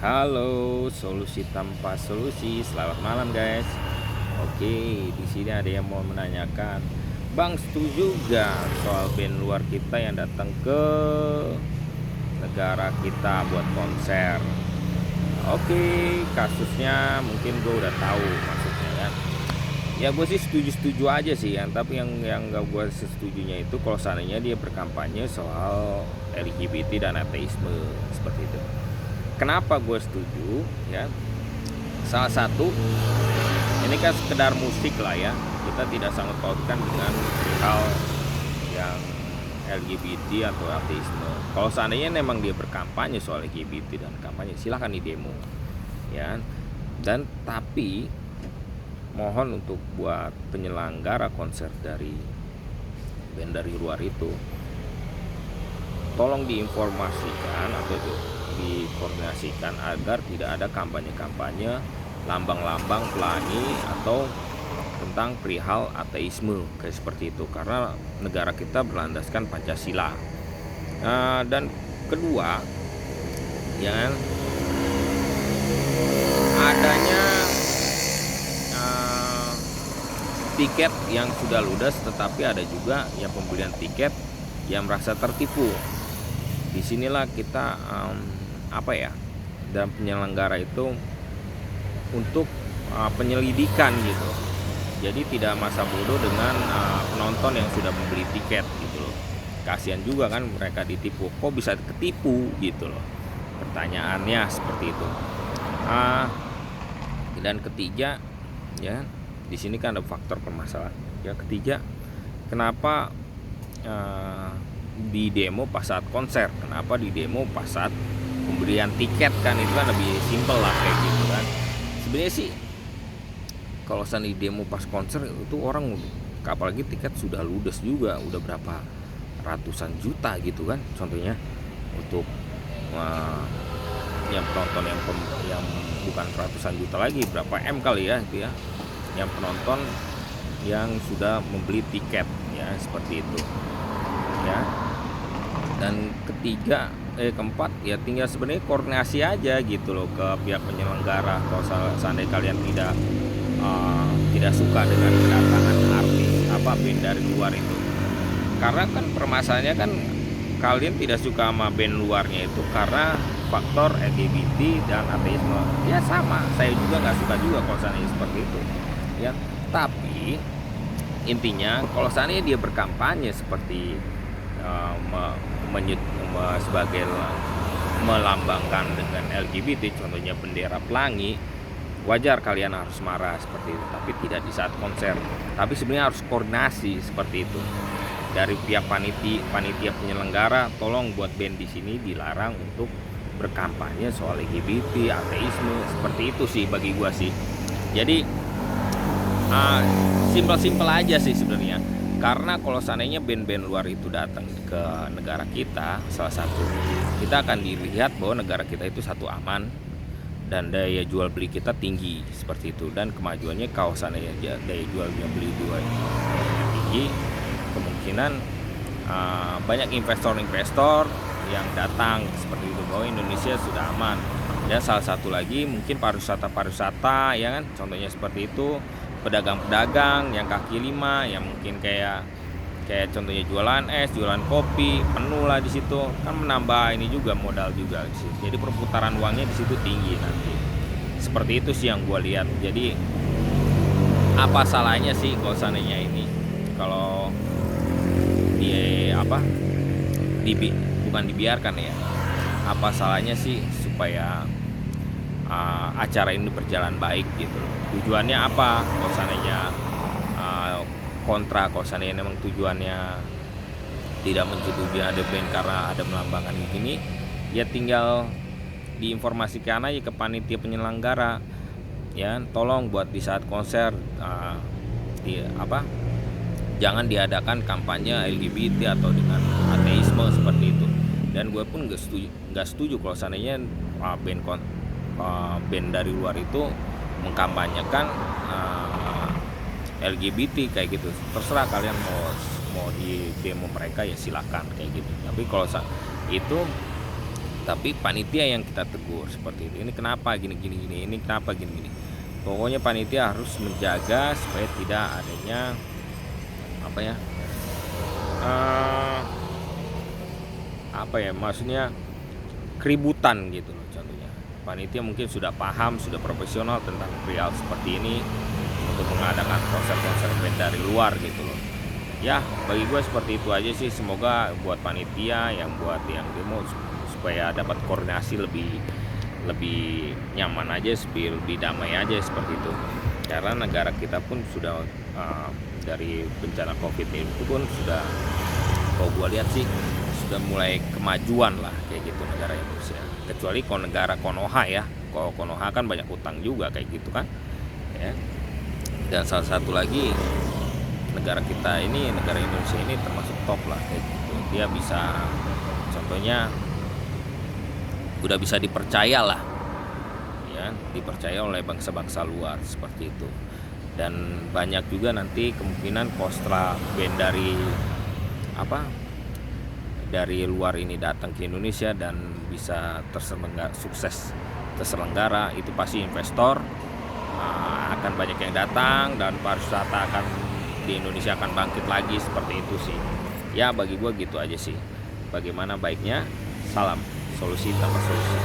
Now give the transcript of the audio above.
Halo, solusi tanpa solusi. Selamat malam, guys. Oke, di sini ada yang mau menanyakan, Bang, setuju gak soal band luar kita yang datang ke negara kita buat konser? Oke, kasusnya mungkin gue udah tahu maksudnya kan. Ya gue sih setuju-setuju aja sih ya, tapi yang gak gue setujunya itu kalau seandainya dia berkampanye soal LGBT dan ateisme seperti itu. Kenapa gue setuju ya? Salah satu, ini kan sekedar musik lah ya, kita tidak sanggup pautkan dengan hal yang LGBT atau ateisme. Kalau seandainya memang dia berkampanye soal LGBT dan kampanye, silahkan di demo ya. Dan tapi mohon untuk buat penyelenggara konser dari band dari luar itu, tolong diinformasikan atau dikoordinasikan agar tidak ada kampanye-kampanye lambang-lambang pelangi atau tentang perihal ateisme kayak seperti itu, karena negara kita berlandaskan Pancasila. Dan kedua, ya, adanya tiket yang sudah ludes, tetapi ada juga yang pembelian tiket yang merasa tertipu. Disinilah kita dan penyelenggara itu untuk penyelidikan gitu. Jadi tidak masa bodoh dengan penonton yang sudah membeli tiket gitu loh. Kasihan juga kan mereka ditipu. Kok bisa ketipu gitu loh. Pertanyaannya seperti itu. Dan ketiga, ya, di sini kan ada faktor permasalahan. Ya, ketiga, kenapa di demo pas saat konser? Kenapa di demo pas saat pembelian tiket? Kan itu kan lebih simpel lah kayak gitu kan. Sebenarnya sih kalau di demo pas konser itu orang, apalagi tiket sudah ludes juga, udah berapa ratusan juta gitu kan, contohnya untuk yang penonton yang bukan ratusan juta lagi, berapa M kali ya itu ya, yang penonton yang sudah membeli tiket ya, seperti itu ya. Dan keempat ya, tinggal sebenarnya koordinasi aja gitu loh ke pihak penyelenggara. Kalau seandainya kalian tidak suka dengan kedatangan artis band dari luar itu, karena kan permasalahannya kan kalian tidak suka sama band luarnya itu karena faktor LGBT dan ateisme. Ya sama, saya juga nggak suka juga kalau seandainya seperti itu ya. Tapi intinya kalau seandainya dia berkampanye seperti sebagai melambangkan dengan LGBT, contohnya bendera pelangi, wajar kalian harus marah seperti itu, tapi tidak di saat konser. Tapi sebenarnya harus koordinasi seperti itu dari pihak panitia penyelenggara. Tolong buat band di sini dilarang untuk berkampanye soal LGBT, ateisme, seperti itu sih bagi gua sih. Jadi simpel aja sih sebenarnya. Karena kalau seandainya band-band luar itu datang ke negara kita, salah satu, kita akan dilihat bahwa negara kita itu satu aman dan daya jual beli kita tinggi seperti itu. Dan kemajuannya kalau seandainya daya jual beli tinggi, kemungkinan banyak investor yang datang seperti itu, bahwa Indonesia sudah aman. Dan salah satu lagi mungkin pariwisata ya kan, contohnya seperti itu. Pedagang-pedagang yang kaki lima, yang mungkin kayak contohnya jualan es, jualan kopi, penuh lah di situ, kan menambah ini juga, modal juga sih. Jadi perputaran uangnya di situ tinggi nanti. Seperti itu sih yang gue lihat. Jadi apa salahnya sih kalau seandainya ini, kalau bukan dibiarkan ya, apa salahnya sih supaya acara ini berjalan baik gitu loh. Tujuannya apa? Kalau seandainya kontra, kalau seandainya memang tujuannya tidak menyetujui ada band karena ada melambangkan begini, ya tinggal diinformasikan aja ke panitia penyelenggara ya, tolong buat di saat konser jangan diadakan kampanye LGBT atau dengan ateisme seperti itu. Dan gue pun nggak setuju kalau seandainya band dari luar itu mengkampanyekan LGBT kayak gitu. Terserah kalian mau di demo mereka ya silakan kayak gitu. Tapi kalau itu Tapi panitia yang kita tegur seperti ini kenapa gini gini gini, ini kenapa gini gini. Pokoknya panitia harus menjaga supaya tidak adanya apa ya, eh, apa ya, maksudnya keributan gitu loh. Contohnya panitia mungkin sudah paham, sudah profesional tentang perihal seperti ini untuk mengadakan konser-konser band dari luar gitu loh. Ya bagi gue seperti itu aja sih. Semoga buat panitia yang buat yang demo supaya dapat koordinasi lebih lebih nyaman aja, lebih damai aja seperti itu. Karena negara kita pun sudah dari bencana COVID itu pun sudah, kalau gue lihat sih sudah mulai kemajuan lah kayak gitu negara Indonesia. Kecuali kalau negara Konoha ya, kalau Konoha kan banyak utang juga kayak gitu kan ya. Dan salah satu lagi, negara kita ini, negara Indonesia ini termasuk top lah kayak gitu. Dia bisa, contohnya udah bisa dipercaya lah ya, dipercaya oleh bangsa-bangsa luar seperti itu. Dan banyak juga nanti kemungkinan setelah band dari luar ini datang ke Indonesia dan bisa sukses terselenggara, itu pasti investor akan banyak yang datang dan pariwisata akan di Indonesia akan bangkit lagi seperti itu sih. Ya bagi gue gitu aja sih. Bagaimana baiknya? Salam solusi tanpa solusi.